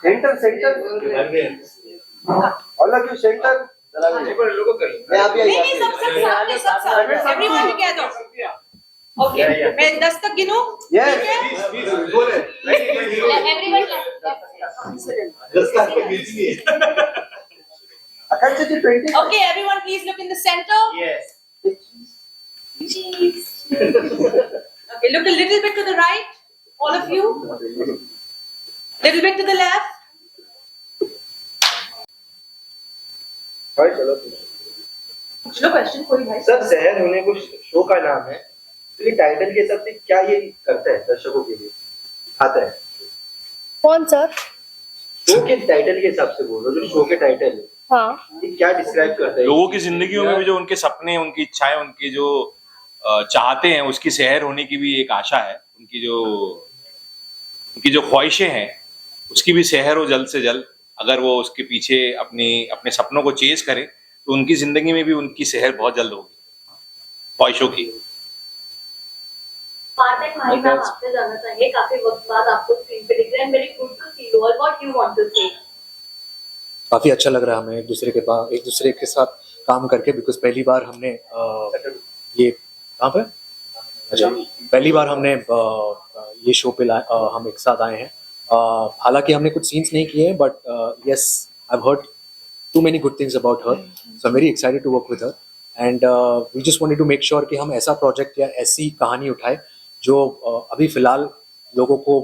Centre centre all of you centre मैं अभी नहीं नहीं सब सब सामने सब सामने एवरीवन टुगेदर ओके मैं 10 तक गिनूं yes everyone Akanksha ji 20 okay everyone please look in the centre cheese okay look a little bit to the right all of you little bit to the left भाई चलो पूछ लो क्वेश्चन कोई भाई सर शहर होने को शो का नाम है तो ये टाइटल के हिसाब से क्या ये करता है दर्शकों के लिए आता है कौन सर? शो के टाइटल के हिसाब से बोल रहा हूँ जो शो के टाइटल है हाँ ये क्या डिस्क्राइब करता है लोगों की जिंदगियों में भी जो उनके सपने, उनकी इच्छाएं, उनकी जो चाहते हैं, उसकी शहर होने की भी एक आशा है। उनकी जो ख्वाहिशें हैं उसकी भी शहर हो जल्द से जल्द। अगर वो उसके पीछे अपने सपनों को चेज करे तो उनकी जिंदगी में भी उनकी शहर बहुत जल्द होगी ख्वाहिशों की। पार्थ मैम आपसे जानना चाहेंगे काफी वक्त बाद आपको स्क्रीन पे दिख रहे हैं very good to see you all what you want to say काफ़ी अच्छा लग रहा है हमें एक दूसरे के साथ काम करके बिकॉज पहली बार हमने ये कहाँ पे अच्छा पहली बार हमने ये शो पे हम एक साथ आए हैं। हालांकि हमने कुछ सीन्स नहीं किए हैं but yes I have heard too many good things about her so I am very excited to work with her and we just wanted to make sure कि हम ऐसा प्रोजेक्ट या ऐसी कहानी उठाए जो अभी फ़िलहाल लोगों को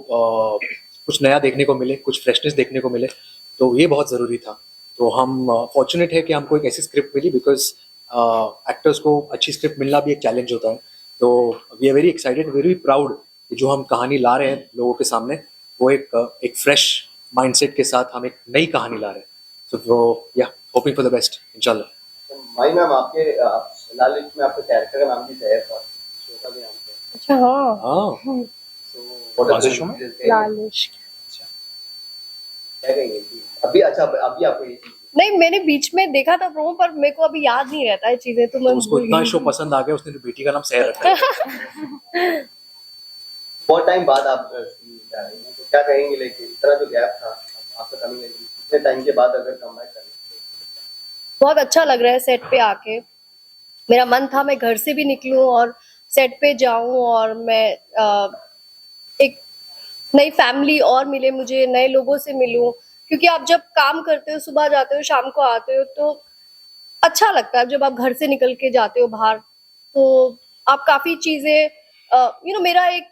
कुछ नया देखने को मिले, कुछ फ्रेशनेस देखने को मिले, तो ये बहुत ज़रूरी था। तो हम फॉर्चुनेट है कि हमको एक ऐसी स्क्रिप्ट मिली बिकॉज एक्टर्स को अच्छी स्क्रिप्ट मिलना भी एक चैलेंज होता है। तो we are very excited, very proud कि जो हम कहानी ला रहे हैं लोगों के सामने वो एक फ्रेश माइंडसेट के साथ हम एक नई कहानी ला रहे हैं। सो या होपिंग फॉर द बेस्ट इंशाल्लाह। माई मैम आपके लाल इश्क में आपके कैरेक्टर का नाम भी शहर था, शो का भी नाम था। अच्छा हाँ हाँ कौन से शो में? लाल इश्क। क्या कहेंगे अभी अच्छा अभी आपको ये चीज नहीं मैंने बीच में देखा था प्रोमो पर मेरे को अभी याद नहीं रहता है चीजें तो मैं तो उसको इतना शो पसंद आ गया उसने बेटी का नाम शहर रखा है। बहुत टाइम बाद आप जा रही हैं तो क्या कहेंगे लेकिन इस तरह जो गैप था आपका कमी लगी इतने टाइम के बाद अगर कमबैक करें बहुत अच्छा लग रहा है सेट पे आके। मेरा मन था मैं घर से भी निकलूं और सेट पे जाऊं और मैं एक नई फैमिली और मिले मुझे, नए लोगों से मिलूं, क्योंकि आप जब काम करते हो सुबह जाते हो शाम को आते हो तो अच्छा लगता है। जब आप घर से निकल के जाते हो बाहर तो आप काफी चीजें मेरा एक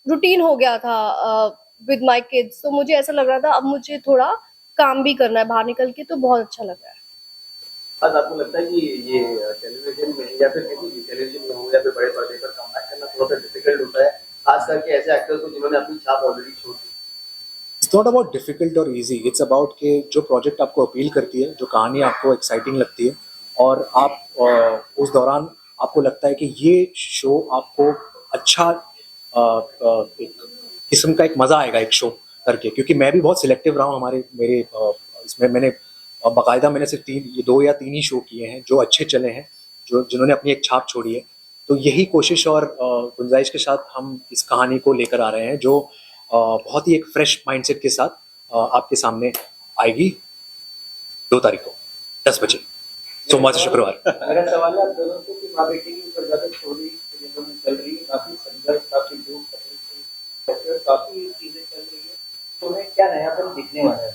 रूटीन हो गया था विद माय किड्स, तो मुझे ऐसा लग रहा था अब मुझे थोड़ा काम भी करना है बाहर निकल के, तो बहुत अच्छा लग रहा है। आज आपको लगता है कि ये टेलीविजन में या फिर किसी भी टेलीविजन में हो या फिर बड़े पर्दे पर कमबैक करना थोड़ा सा डिफिकल्ट होता है खास करके ऐसे एक्टर्स को जिन्होंने अपनी छाप ऑलरेडी छोड़ दी? इट्स नॉट अबाउट डिफिकल्ट और इजी, इट्स अबाउट कि जो प्रोजेक्ट आपको अपील करती है, जो कहानी आपको एक्साइटिंग लगती है और आप उस दौरान आपको लगता है कि ये शो आपको अच्छा एक किस्म का एक मज़ा आएगा एक शो करके। क्योंकि मैं भी बहुत सिलेक्टिव रहा हूँ मेरे इसमें मैंने बाकायदा मैंने सिर्फ 2 या 3 ही शो किए हैं जो अच्छे चले हैं, जिन्होंने अपनी एक छाप छोड़ी है। तो यही कोशिश और गुंजाइश के साथ हम इस कहानी को लेकर आ रहे हैं जो बहुत ही एक फ्रेश माइंडसेट के साथ आपके सामने आएगी 2 तारीख को 10 बजे सोमवार से शुक्रवार। मेरा सवाल है आप दोनों से कि माँ बेटी की ऊपर ज्यादा स्टोरी फिल्म में चल रही है, काफी संघर्ष, काफी दुख, काफी चीजें चल रही है, तो हमें क्या नयापन दिखने वाला है?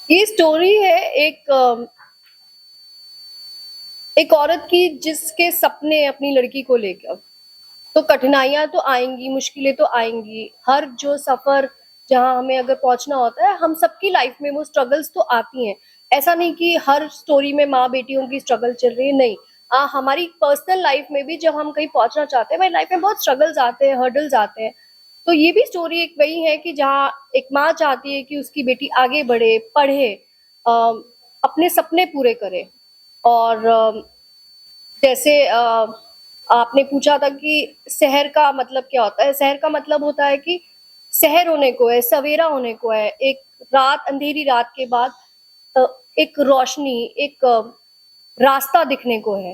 ये स्टोरी है एक औरत की जिसके सपने अपनी लड़की को लेकर, तो कठिनाइयां तो आएंगी, मुश्किलें तो आएंगी। हर जो सफर जहां हमें अगर पहुंचना होता है, हम सबकी लाइफ में वो स्ट्रगल्स तो आती हैं। ऐसा नहीं कि हर स्टोरी में माँ बेटियों की स्ट्रगल चल रही है, नहीं। हमारी पर्सनल लाइफ में भी जब हम कहीं पहुंचना चाहते हैं, हमारी लाइफ में बहुत स्ट्रगल्स आते हैं, हर्डल्स आते हैं। तो ये भी स्टोरी एक वही है कि जहाँ एक माँ चाहती है कि उसकी बेटी आगे बढ़े, पढ़े, अपने सपने पूरे करे। और जैसे आपने पूछा था कि शहर का मतलब क्या होता है, शहर का मतलब होता है कि शहर होने को है, सवेरा होने को है, एक रात, अंधेरी रात के बाद एक रोशनी, एक रास्ता दिखने को है।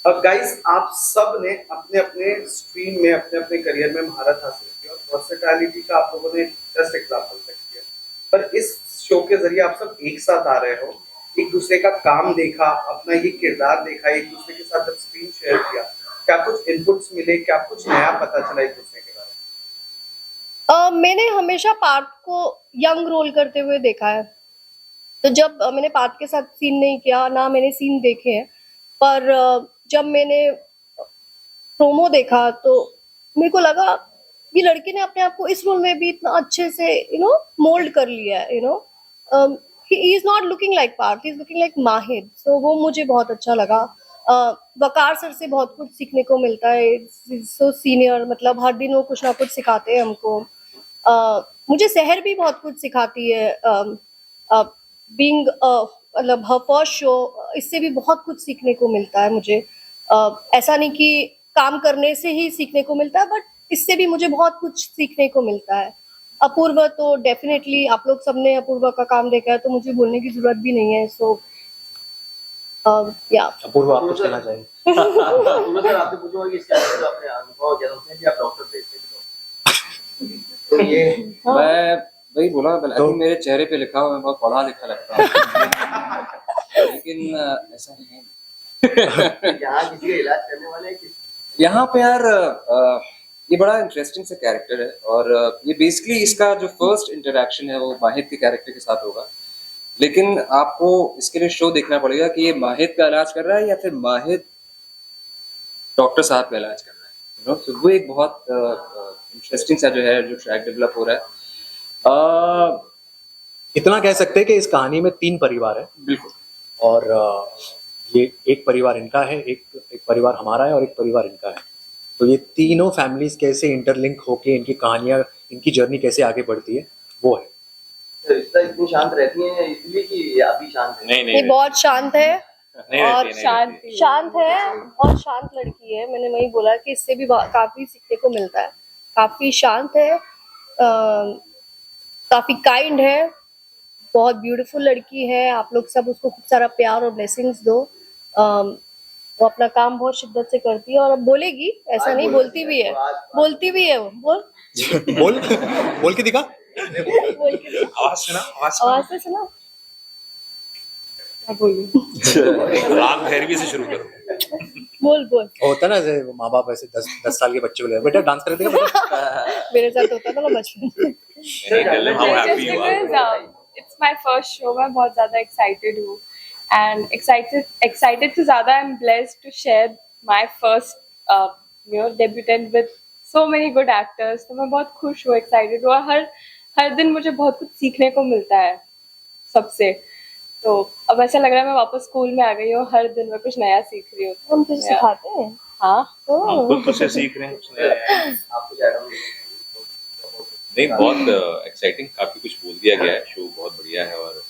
गाइस, आप सब ने अपने अपने स्ट्रीम में अपने अपने करियर में महारत हासिल की और वर्सेटैलिटी का आप लोगों ने जस्ट एग्जांपल सेट किया। पर इस शो के जरिए आप सब एक साथ आ रहे हो, एक दूसरे का काम देखा, अपना ये किरदार देखा, एक दूसरे के साथ जब स्क्रीन शेयर किया, क्या कुछ इनपुट्स मिले, क्या कुछ नया पता चला एक दूसरे के बारे में? मैंने हमेशा पार्थ को यंग रोल करते हुए देखा है, तो जब मैंने पार्थ के साथ सीन नहीं किया, ना मैंने सीन देखे हैं, पर जब मैंने प्रोमो देखा तो मेरे को लगा ये लड़की ने अपने आप को इस रोल में भी इतना अच्छे से मोल्ड कर लिया है। He is not looking like Parth, he is looking like Mahid, so वो मुझे बहुत अच्छा लगा। वकार सर से बहुत कुछ सीखने को मिलता है, सो सीनियर, मतलब हर दिन वो कुछ ना कुछ सिखाते हैं हमको। मुझे सहर भी बहुत कुछ सिखाती है, बीइंग मतलब हर फर्स्ट शो, इससे भी बहुत कुछ सीखने को मिलता है मुझे। ऐसा नहीं कि काम करने से ही सीखने को मिलता है, बट इससे भी मुझे बहुत कुछ सीखने को मिलता है। अपूर्वा तो डेफिनेटली, आप लोग सबने अपूर्वा का काम देखा है तो मुझे बोलने की जरूरत भी नहीं है। सो या अपूर्व, आप कुछ कहना चाहेंगे? तो सर आपसे पूछूंगा कि इसके अंदर अपने अनुभव ज्यादा उसने भी आप डॉक्टर थे, इसमें भी डॉक्टर। तो ये मैं वही बोला, तो मेरे चेहरे पे लिखा हुआ, मैं बहुत पढ़ा लिखा लगता हूँ लेकिन ऐसा नहीं है। यहाँ किसी का इलाज करने वाले यहाँ पे यार ये बड़ा इंटरेस्टिंग सा कैरेक्टर है और ये बेसिकली इसका जो फर्स्ट इंटरेक्शन है वो माहिद के कैरेक्टर के साथ होगा, लेकिन आपको इसके लिए शो देखना पड़ेगा कि ये माहिद का इलाज कर रहा है या फिर माहिद डॉक्टर साहब का इलाज कर रहा है। तो वो एक बहुत इंटरेस्टिंग सा जो है जो ट्रैक डेवलप हो रहा है। इतना कह सकते हैं कि इस कहानी में 3 परिवार है। बिल्कुल। और ये एक परिवार इनका है, एक परिवार हमारा है और एक परिवार इनका है। तो ये तीनों फैमिलीज कैसे इंटरलिंक होके इनकी कहानियां, इनकी जर्नी कैसे आगे बढ़ती है, वो है। रिश्ता इतनी शांत रहती है इसलिए कि अभी शांत है? नहीं, बहुत शांत है और शांत है और शांत लड़की है। मैंने वही बोला कि इससे भी काफी सीखने को मिलता है। काफी शांत है, काफी काइंड है, बहुत ब्यूटीफुल लड़की है। आप लोग सब उसको खूब सारा प्यार और ब्लेसिंग्स दो। वो अपना काम बहुत शिद्दत से करती है और अब बोलेगी, ऐसा नहीं, बोलती भी है, बोलती भी है वो। बोल बोल के दिखा। बोल के दिखा। आवाज से सुना। क्या बोलूं? राग भैरवी से शुरू करो। बोल। होता ना जैसे माँ बाप ऐसे 10 साल के बच्चे को ले, बेटा डांस कर देगा बेटा। मेरे साथ होता था ना बचपन में। It's my first show, मैं बहुत ज़्यादा excited हूँ and excited से ज़्यादा I'm blessed to share my first debutant with so many good actors। तो मैं बहुत खुश हूँ, excited हूँ और हर दिन मुझे बहुत कुछ सीखने को मिलता है सबसे। तो अब ऐसा लग रहा है मैं वापस स्कूल में आ गई हूँ, हर दिन मैं कुछ नया सीख रही हूँ। हम तुझे सिखाते हैं। हाँ, हम खुद तुझसे सीख रहे हैं कुछ नया। आपको क्या नहीं, बहुत एक्साइटिंग, काफी कुछ बोल दिया गया है। शो बहुत बढ़िया है और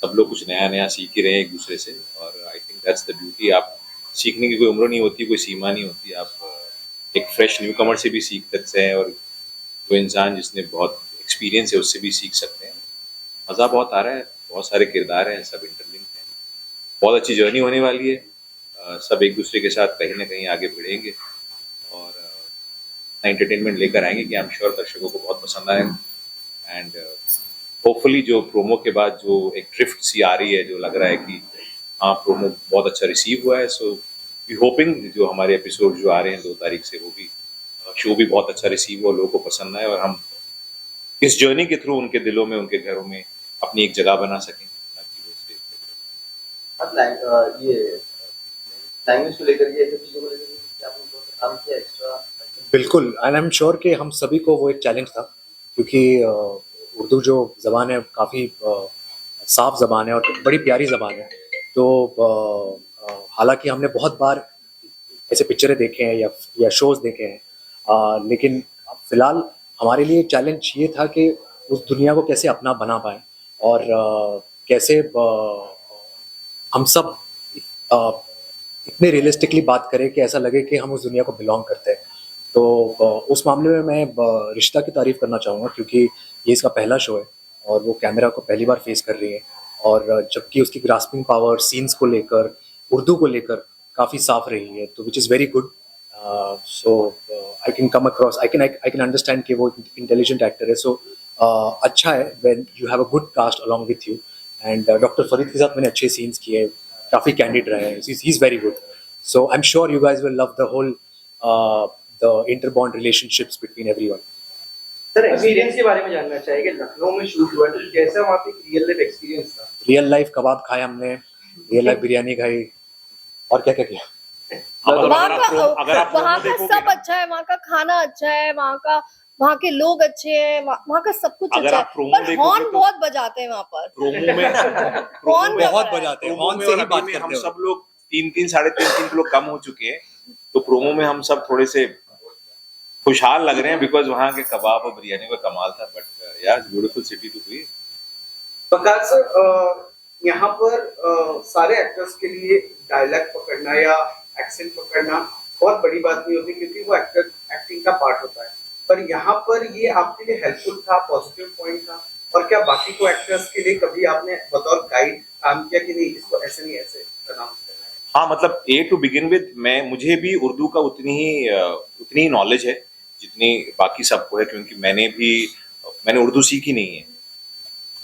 सब लोग कुछ नया नया सीख ही रहे हैं एक दूसरे से और I think that's the beauty. आप सीखने की कोई उम्र नहीं होती, कोई सीमा नहीं होती। आप एक फ्रेश न्यू कमर से भी सीख सकते हैं और कोई इंसान जिसने बहुत एक्सपीरियंस है उससे भी सीख सकते हैं। मज़ा बहुत आ रहा है, बहुत सारे किरदार हैं, सब इंटरलिंक हैं, बहुत अच्छी जर्नी होने वाली है। सब एक दूसरे के साथ कहीं ना कहीं आगे बढ़ेंगे और एंटरटेनमेंट लेकर आएंगे कि आई एम श्योर दर्शकों को बहुत पसंद आएगा। एंड होपफुली जो प्रोमो के बाद जो एक ड्रिफ्ट सी आ रही है, जो लग रहा है कि हाँ प्रोमो बहुत अच्छा रिसीव हुआ है, सो वी होपिंग जो हमारे एपिसोड जो आ रहे हैं 2 तारीख से, वो भी शो भी बहुत अच्छा रिसीव हो, लोगों को पसंद आए और हम इस जर्नी के थ्रू उनके दिलों में, उनके घरों में अपनी एक जगह बना सकें। ये लैंग्वेज को लेकर के, चीज़ों को लेकर आपने काम किया एक्स्ट्रा? बिल्कुल, एंड आई एम श्योर कि हम सभी को वो एक चैलेंज था, क्योंकि उर्दू जो ज़बान है काफ़ी साफ ज़बान है और बड़ी प्यारी ज़बान है। तो हालांकि हमने बहुत बार ऐसे पिक्चरें देखे हैं या शोज़ देखे हैं, लेकिन फ़िलहाल हमारे लिए चैलेंज ये था कि उस दुनिया को कैसे अपना बना पाएँ और कैसे हम सब इतने रियलिस्टिकली बात करें कि ऐसा लगे कि हम उस दुनिया को बिलोंग करते हैं। तो उस मामले में मैं रिश्ता की तारीफ़ करना चाहूँगा, क्योंकि ये इसका पहला शो है और वो कैमरा को पहली बार फेस कर रही है और जबकि उसकी ग्रास्पिंग पावर, सीन्स को लेकर, उर्दू को लेकर काफ़ी साफ रही है, तो which is very good. So I can come across, I can understand कि वो इंटेलिजेंट एक्टर है. सो अच्छा है when you have a good cast along with you. And doctor Farid के साथ मैंने अच्छे सीन्स किए, काफ़ी कैंडिड रहे हैं. He is very good. So I am sure you guys will love the whole the interbond relationships between everyone. Sir experience के बारे में जानना चाहिए कि लखनऊ में शूट हुआ है तो कैसा वहाँ पे रियल लाइफ एक्सपीरियंस था? रियल लाइफ कबाब खाए हमने, रियल लाइफ बिरयानी खाई, और क्या क्या किया. वहाँ का सब अच्छा है, वहाँ का खाना अच्छा है, वहाँ के लोग अच्छे हैं, वहाँ का सब कुछ अच्छा है. पर हॉर्न बहुत बजाते हैं वहाँ पर. प्रोमो में हॉर्न बहुत बजाते हैं, हॉर्न से ही बात करते हम हैं. सब लोग 3-3 3.5 किलो कम हो चुके हैं, तो प्रोमो में हम सब थोड़े से खुशहाल लग रहे हैं बिकॉज वहाँ के कबाब और बिरयानी का कमाल था. बट यार ब्यूटीफुल सिटी टू बी. बकाल सर, यहाँ पर सारे एक्टर्स के लिए डायलॉग पकड़ना या एक्सेंट पकड़ना बहुत बड़ी बात नहीं होती क्योंकि वो एक्टिंग का पार्ट होता है. पर यहाँ पर ये आपके लिए हेल्पफुल था, पॉजिटिव पॉइंट था. और क्या बाकी को एक्टर्स के लिए कभी आपने बतौर गाइड काम किया कि नहीं, इसको ऐसे नहीं ऐसे प्रनाउंस करना है? हाँ, मतलब ए टू बिगिन विद मुझे भी उर्दू का उतनी ही नॉलेज है जितनी बाकी सबको है, क्योंकि मैंने उर्दू सीखी नहीं है.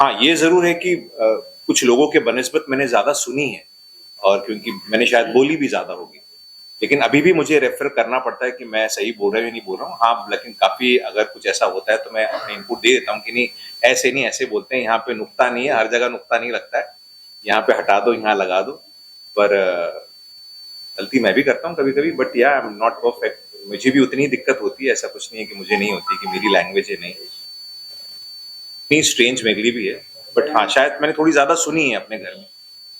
हाँ, ये जरूर है कि कुछ लोगों के बनिस्बत मैंने ज्यादा सुनी है, और क्योंकि मैंने शायद बोली भी ज्यादा होगी, लेकिन अभी भी मुझे रेफर करना पड़ता है कि मैं सही बोल रहा हूँ या नहीं बोल रहा हूँ. हाँ, लेकिन काफी अगर कुछ ऐसा होता है तो मैं अपने इनपुट दे देता हूँ कि नहीं ऐसे बोलते हैं, यहाँ पे नुक्ता नहीं है, हर जगह नुक्ता नहीं लगता है, यहाँ पे हटा दो, यहाँ लगा दो. पर गलती मैं भी करता हूँ कभी कभी, बट या आई एम नॉट परफेक्ट. मुझे भी उतनी दिक्कत होती है, ऐसा कुछ नहीं है कि मुझे नहीं होती, कि मेरी लैंग्वेज है नहीं. इतनी स्ट्रेंज मेरे लिए भी है, बट हाँ शायद मैंने थोड़ी ज्यादा सुनी है अपने घर में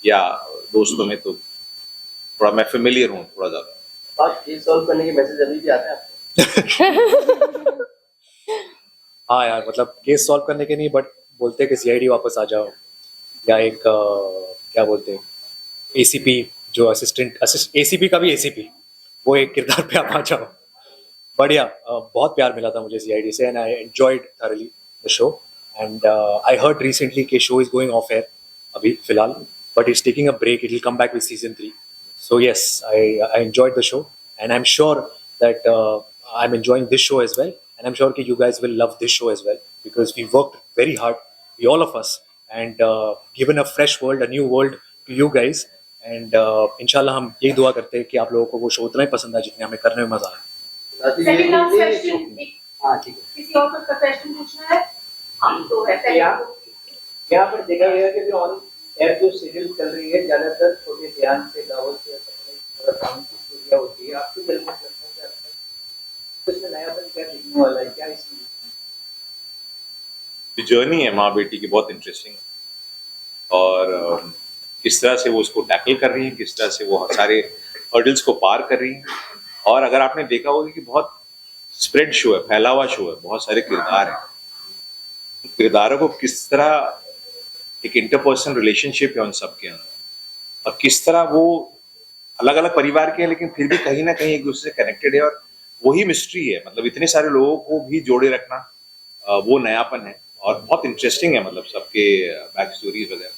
या दोस्तों में, तो थोड़ा मैं फेमिलियर हूँ थोड़ा ज्यादा. बात केस सॉल्व करने के मैसेज अभी भी आते हैं आपको? हाँ यार, मतलब केस सॉल्व करने के नहीं, बट बोलते हैं कि सीआईडी वापस आ जाओ, या एक क्या बोलते हैं एसीपी, जो असिस्टेंट एसीपी का भी एसीपी, वो एक किरदार पे आप आ जाओ. बढ़िया, बहुत प्यार मिला था मुझे सीआईडी से, and I enjoyed thoroughly the show. And I heard recently कि show is going off air अभी फिलहाल, but it's taking a break. It will come back with season 3. So yes, I enjoyed the show, and I'm sure that I'm enjoying this show as well, and I'm sure that you guys will love this show as well, because we worked very hard, all of us, and given a fresh world, a new world to you guys, and inshallah हम यही दुआ करते हैं कि आप लोगों को वो शो उतना ही पसंद आए जितने हमें करने में मजा आया. Second last question. हाँ ठीक है. किसी और का क्वेश्चन पूछना है? हाँ तो है पहले. यहाँ पर देखा गया कि जो ऑन एयर जो सीरियल चल रही है ज्यादातर छोटे ध्यान से गाँव से काम की स्टोरियाँ होती है. आपकी दिल में लगता है कुछ नयापन क्या दिखने वाला है, क्या इसमें जर्नी है माँ बेटी की बहुत इंटरेस्टिंग, और किस तरह से वो उसको टैकल कर रही है, किस तरह से वो सारे हर्डल्स को पार कर रही है. और अगर आपने देखा होगा कि बहुत स्प्रेड शो है, फैला हुआ शो है, बहुत सारे किरदार हैं. किरदारों को किस तरह एक इंटरपर्सनल रिलेशनशिप है उन सब के अंदर, और किस तरह वो अलग अलग परिवार के हैं लेकिन फिर भी कहीं ना कहीं एक दूसरे से कनेक्टेड है, और वही मिस्ट्री है. मतलब इतने सारे लोगों को भी जोड़े रखना, वो नयापन है, और बहुत इंटरेस्टिंग है. मतलब सबके बैक स्टोरीज वगैरह,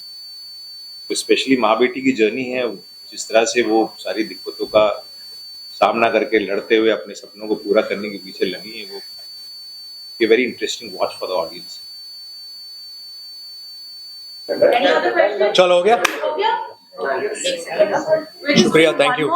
तो स्पेशली माँ बेटी की जर्नी है, जिस तरह से वो सारी दिक्कतों का सामना करके लड़ते हुए अपने सपनों को पूरा करने के पीछे लगी है, वो ये very interesting watch for the audience. Any other question? चलो हो गया, हो गया? शुक्रिया, थैंक यू.